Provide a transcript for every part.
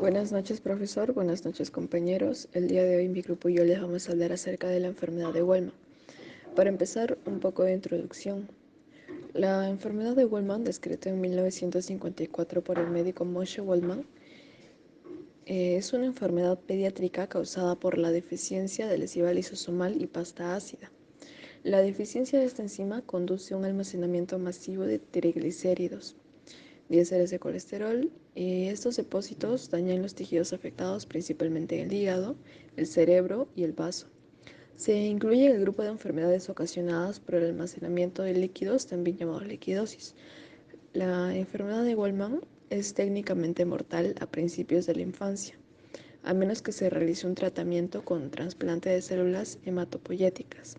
Buenas noches, profesor. Buenas noches, compañeros. El día de hoy mi grupo y yo les vamos a hablar acerca de la enfermedad de Wellman. Para empezar, un poco de introducción. La enfermedad de Wellman, descrita en 1954 por el médico Moshe Wellman, es una enfermedad pediátrica causada por la deficiencia del enzima lisosomal y pasta ácida. La deficiencia de esta enzima conduce a un almacenamiento masivo de triglicéridos, diésteres de colesterol, y estos depósitos dañan los tejidos afectados, principalmente el hígado, el cerebro y el vaso. Se incluye el grupo de enfermedades ocasionadas por el almacenamiento de líquidos, también llamado liquidosis. La enfermedad de Wellman es técnicamente mortal a principios de la infancia, a menos que se realice un tratamiento con trasplante de células hematopoyéticas.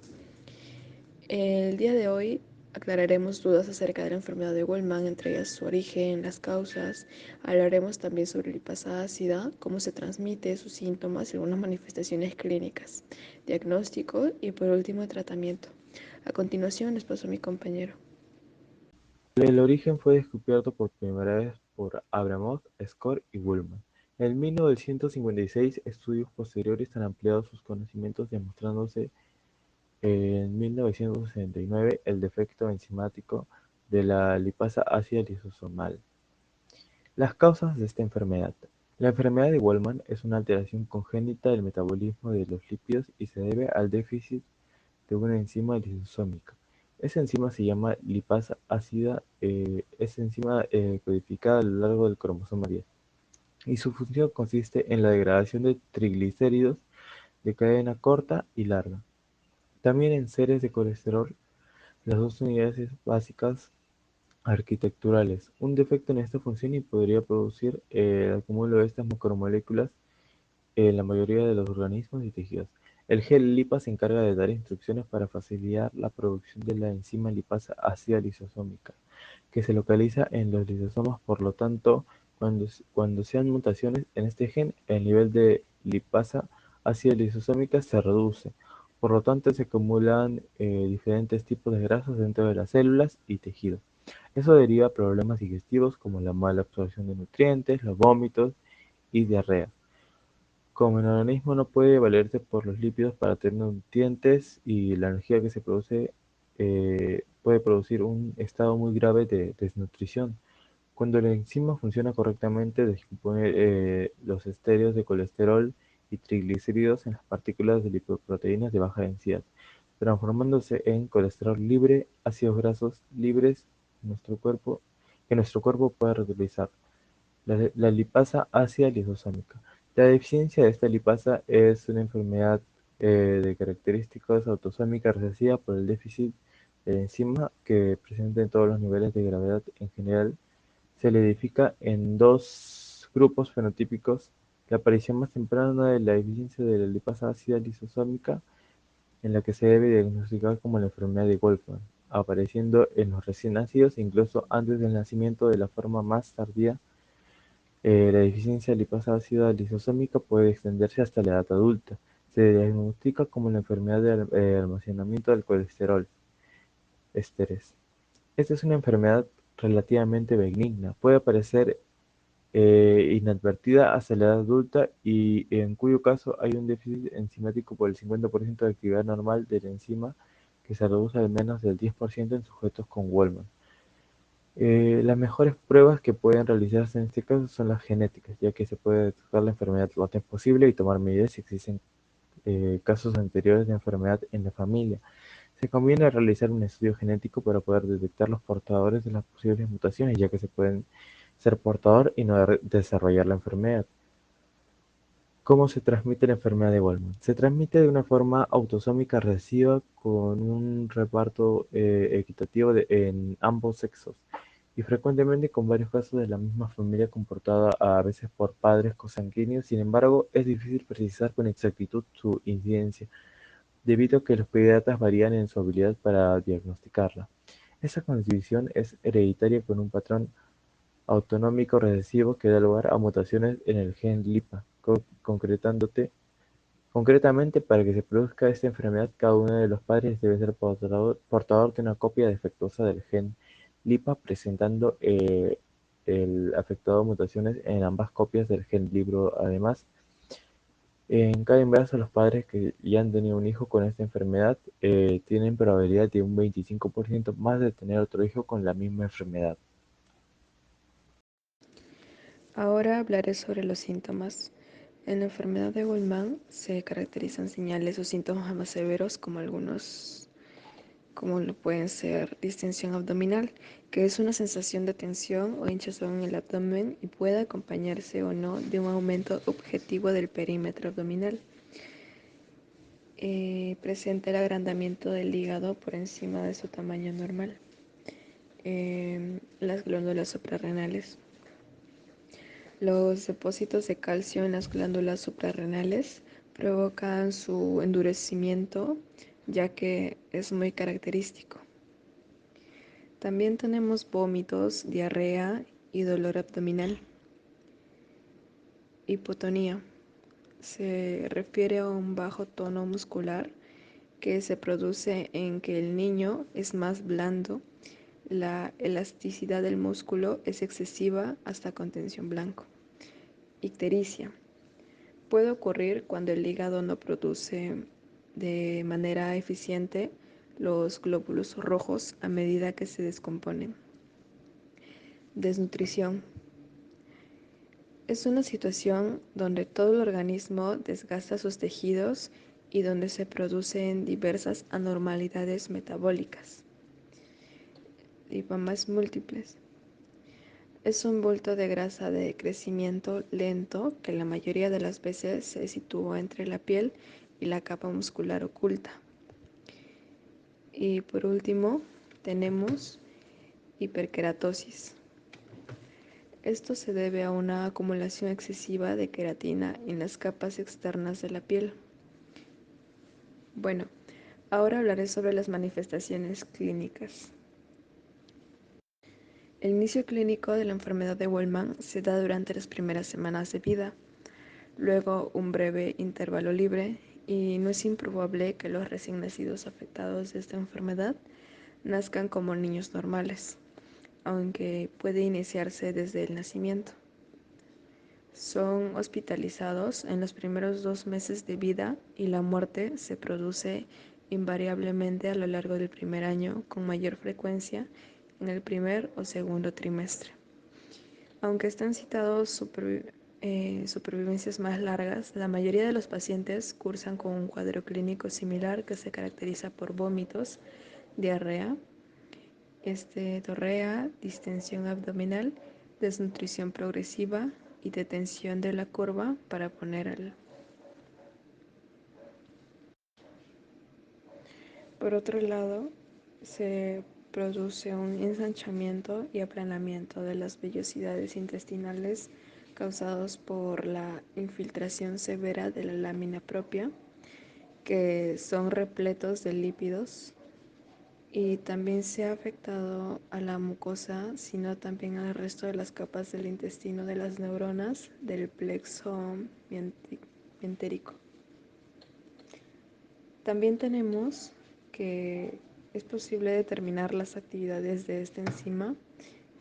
El día de hoy aclararemos dudas acerca de la enfermedad de Wellman, entre ellas su origen, las causas. Hablaremos también sobre la lipasa ácida, cómo se transmite, sus síntomas y algunas manifestaciones clínicas, diagnóstico y por último tratamiento. A continuación les paso a mi compañero. El origen fue descubierto por primera vez por Abramov, Skor y Ullmann. En 1956, estudios posteriores han ampliado sus conocimientos, demostrándose en 1969 el defecto enzimático de la lipasa ácida lisosomal. Las causas de esta enfermedad. La enfermedad de Wellman es una alteración congénita del metabolismo de los lípidos y se debe al déficit de una enzima lisosómica. Esa enzima se llama lipasa ácida, es enzima codificada a lo largo del cromosoma 10 y su función consiste en la degradación de triglicéridos de cadena corta y larga. También en seres de colesterol, las dos unidades básicas arquitecturales. Un defecto en esta función y podría producir el acúmulo de estas macromoléculas en la mayoría de los organismos y tejidos. El gel LIPA se encarga de dar instrucciones para facilitar la producción de la enzima lipasa ácida lisosómica, que se localiza en los lisosomas. Por lo tanto, cuando sean mutaciones en este gen, el nivel de lipasa ácida lisosómica se reduce. Por lo tanto, se acumulan diferentes tipos de grasas dentro de las células y tejidos. Eso deriva problemas digestivos como la mala absorción de nutrientes, los vómitos y diarrea. Como el organismo no puede valerse por los lípidos para tener nutrientes y la energía que se produce, puede producir un estado muy grave de desnutrición. Cuando la enzima funciona correctamente, descompone los estéreos de colesterol y triglicéridos en las partículas de lipoproteínas de baja densidad, transformándose en colesterol libre, ácidos grasos libres que nuestro cuerpo puede reutilizar. La lipasa ácida lisosómica. La deficiencia de esta lipasa es una enfermedad de características autosómicas recesiva por el déficit de la enzima que presenta en todos los niveles de gravedad. En general, se le identifica en dos grupos fenotípicos: la aparición más temprana de la deficiencia de la lipasa ácida lisosómica, en la que se debe diagnosticar como la enfermedad de Wolfram, apareciendo en los recién nacidos incluso antes del nacimiento. De la forma más tardía, la deficiencia de lipasa ácida lisosómica puede extenderse hasta la edad adulta. Se diagnostica como la enfermedad de almacenamiento del colesterol, ésteres. Esta es una enfermedad relativamente benigna. Puede aparecer inadvertida hasta la edad adulta y en cuyo caso hay un déficit enzimático por el 50% de actividad normal de la enzima, que se reduce al menos del 10% en sujetos con Wellman. Las mejores pruebas que pueden realizarse en este caso son las genéticas, ya que se puede detectar la enfermedad lo antes posible y tomar medidas si existen casos anteriores de enfermedad en la familia. Se conviene realizar un estudio genético para poder detectar los portadores de las posibles mutaciones, ya que se pueden ser portador y no desarrollar la enfermedad. ¿Cómo se transmite la enfermedad de Wellman? Se transmite de una forma autosómica recesiva con un reparto equitativo en ambos sexos y frecuentemente con varios casos de la misma familia comportada a veces por padres consanguíneos. Sin embargo, es difícil precisar con exactitud su incidencia, debido a que los pediatras varían en su habilidad para diagnosticarla. Esa condición es hereditaria con un patrón autonómico recesivo que da lugar a mutaciones en el gen LIPA. Concretamente, para que se produzca esta enfermedad, cada uno de los padres debe ser portador de una copia defectuosa del gen LIPA, presentando el afectado mutaciones en ambas copias del gen libro. Además, en cada embarazo, los padres que ya han tenido un hijo con esta enfermedad tienen probabilidad de un 25% más de tener otro hijo con la misma enfermedad. Ahora hablaré sobre los síntomas. En la enfermedad de Goldman se caracterizan señales o síntomas más severos como lo pueden ser distensión abdominal, que es una sensación de tensión o hinchazón en el abdomen y puede acompañarse o no de un aumento objetivo del perímetro abdominal. Presenta el agrandamiento del hígado por encima de su tamaño normal. Las glándulas suprarrenales. Los depósitos de calcio en las glándulas suprarrenales provocan su endurecimiento, ya que es muy característico. También tenemos vómitos, diarrea y dolor abdominal. Hipotonía. Se refiere a un bajo tono muscular que se produce en que el niño es más blando, la elasticidad del músculo es excesiva hasta contención blanco. Ictericia. Puede ocurrir cuando el hígado no produce de manera eficiente los glóbulos rojos a medida que se descomponen. Desnutrición. Es una situación donde todo el organismo desgasta sus tejidos y donde se producen diversas anormalidades metabólicas. Lipomas múltiples. Es un bulto de grasa de crecimiento lento que la mayoría de las veces se sitúa entre la piel y la capa muscular oculta. Y por último, tenemos hiperkeratosis. Esto se debe a una acumulación excesiva de queratina en las capas externas de la piel. Bueno, ahora hablaré sobre las manifestaciones clínicas. El inicio clínico de la enfermedad de Wolman se da durante las primeras semanas de vida, luego un breve intervalo libre, y no es improbable que los recién nacidos afectados de esta enfermedad nazcan como niños normales, aunque puede iniciarse desde el nacimiento. Son hospitalizados en los primeros 2 meses de vida y la muerte se produce invariablemente a lo largo del primer año, con mayor frecuencia en el primer o segundo trimestre. Aunque están citados supervivencias más largas, la mayoría de los pacientes cursan con un cuadro clínico similar que se caracteriza por vómitos, diarrea, torrea, distensión abdominal, desnutrición progresiva y detención de la curva para poner al... Por otro lado, se produce un ensanchamiento y aplanamiento de las vellosidades intestinales causados por la infiltración severa de la lámina propia, que son repletos de lípidos, y también se ha afectado a la mucosa, sino también al resto de las capas del intestino de las neuronas del plexo mientérico. También tenemos que es posible determinar las actividades de esta enzima,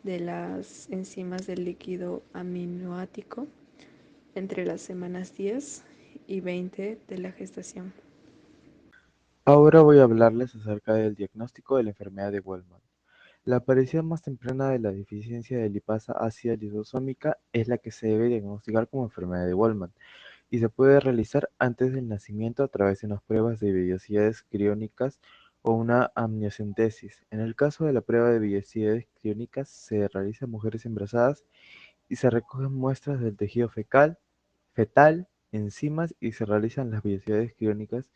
de las enzimas del líquido aminoático, entre las semanas 10 y 20 de la gestación. Ahora voy a hablarles acerca del diagnóstico de la enfermedad de Wolman. La aparición más temprana de la deficiencia de lipasa ácida lisosómica es la que se debe diagnosticar como enfermedad de Wolman y se puede realizar antes del nacimiento a través de unas pruebas de vellosidades criónicas o una amniocentesis. En el caso de la prueba de vellosidades criónicas se realiza en mujeres embarazadas y se recogen muestras del tejido fetal, enzimas y se realizan las vellosidades criónicas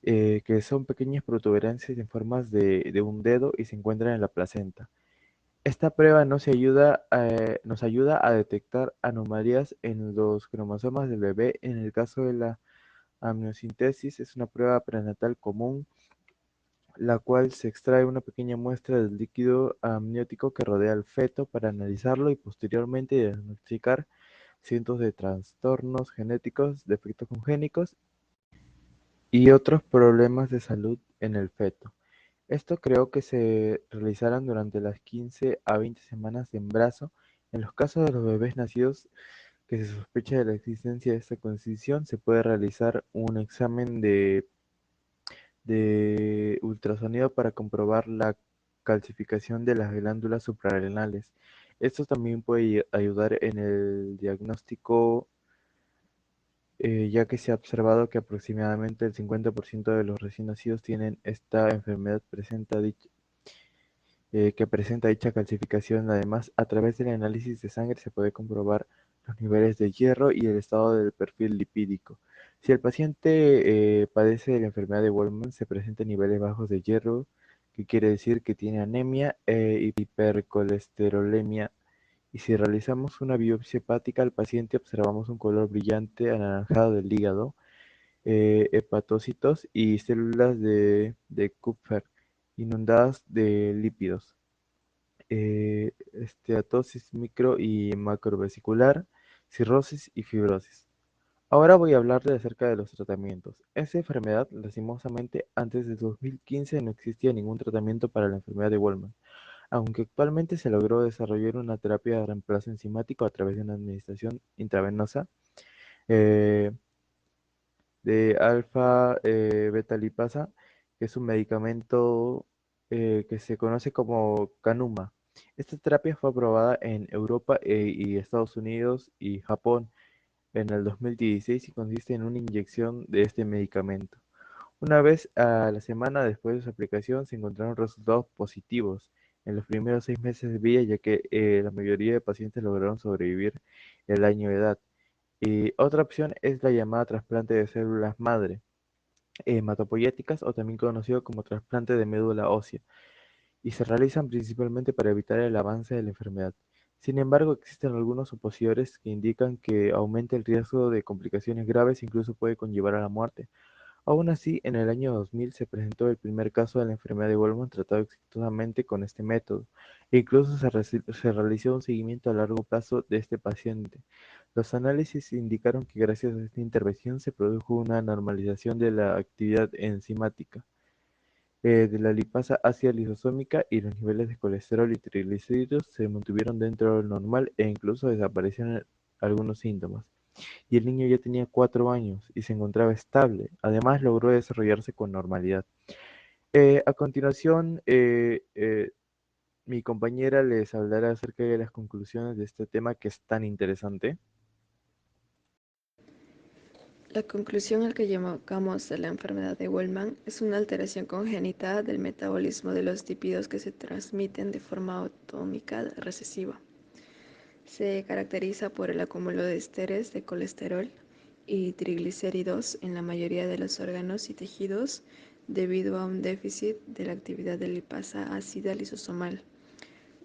que son pequeñas protuberancias en formas de un dedo y se encuentran en la placenta. Esta prueba nos ayuda a detectar anomalías en los cromosomas del bebé. En el caso de la amniocentesis, es una prueba prenatal común, la cual se extrae una pequeña muestra del líquido amniótico que rodea al feto para analizarlo y posteriormente diagnosticar cientos de trastornos genéticos, defectos congénicos y otros problemas de salud en el feto. Esto creó que se realizaran durante las 15 a 20 semanas de embarazo. En los casos de los bebés nacidos que se sospecha de la existencia de esta condición, se puede realizar un examen de ultrasonido para comprobar la calcificación de las glándulas suprarrenales. Esto también puede ayudar en el diagnóstico, ya que se ha observado que aproximadamente el 50% de los recién nacidos tienen esta enfermedad que presenta dicha calcificación. Además, a través del análisis de sangre se puede comprobar los niveles de hierro y el estado del perfil lipídico. Si el paciente padece de la enfermedad de Wolman, se presentan niveles bajos de hierro, que quiere decir que tiene anemia e hipercolesterolemia. Y si realizamos una biopsia hepática al paciente, observamos un color brillante anaranjado del hígado, hepatocitos y células de Kupffer inundadas de lípidos, esteatosis micro y macrovesicular, cirrosis y fibrosis. Ahora voy a hablarle acerca de los tratamientos. Esta enfermedad, lastimosamente, antes de 2015 no existía ningún tratamiento para la enfermedad de Wolman, aunque actualmente se logró desarrollar una terapia de reemplazo enzimático a través de una administración intravenosa eh, de alfa beta lipasa, que es un medicamento que se conoce como Canuma. Esta terapia fue aprobada en Europa y Estados Unidos y Japón en el 2016 y consiste en una inyección de este medicamento. Una vez a la semana después de su aplicación se encontraron resultados positivos en los primeros 6 meses de vida, ya que la mayoría de pacientes lograron sobrevivir el año de edad. Y otra opción es la llamada trasplante de células madre, hematopoyéticas o también conocido como trasplante de médula ósea, y se realizan principalmente para evitar el avance de la enfermedad. Sin embargo, existen algunos opositores que indican que aumenta el riesgo de complicaciones graves e incluso puede conllevar a la muerte. Aún así, en el año 2000 se presentó el primer caso de la enfermedad de Goldman tratado exitosamente con este método, e incluso se realizó un seguimiento a largo plazo de este paciente. Los análisis indicaron que gracias a esta intervención se produjo una normalización de la actividad enzimática de la lipasa ácida lisosómica, y los niveles de colesterol y triglicéridos se mantuvieron dentro del normal e incluso desaparecieron algunos síntomas. Y el niño ya tenía 4 años y se encontraba estable. Además, logró desarrollarse con normalidad. A continuación, mi compañera les hablará acerca de las conclusiones de este tema que es tan interesante. La conclusión al que llegamos de la enfermedad de Wolman es una alteración congénita del metabolismo de los lípidos que se transmiten de forma autómica recesiva. Se caracteriza por el acúmulo de esteres de colesterol y triglicéridos en la mayoría de los órganos y tejidos debido a un déficit de la actividad de lipasa ácida lisosomal.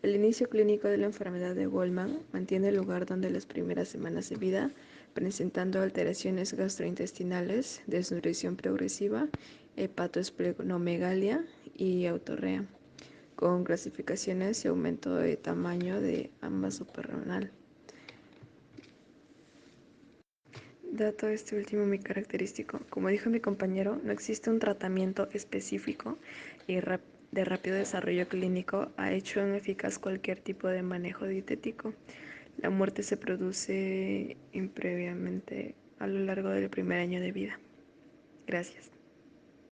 El inicio clínico de la enfermedad de Wolman mantiene lugar durante las primeras semanas de vida, presentando alteraciones gastrointestinales, desnutrición progresiva, hepatoesplenomegalia y autorrea, con clasificaciones y aumento de tamaño de ambas suprarrenal. Dato este último muy característico. Como dijo mi compañero, no existe un tratamiento específico y de rápido desarrollo clínico ha hecho ineficaz cualquier tipo de manejo dietético. La muerte se produce impreviamente a lo largo del primer año de vida. Gracias.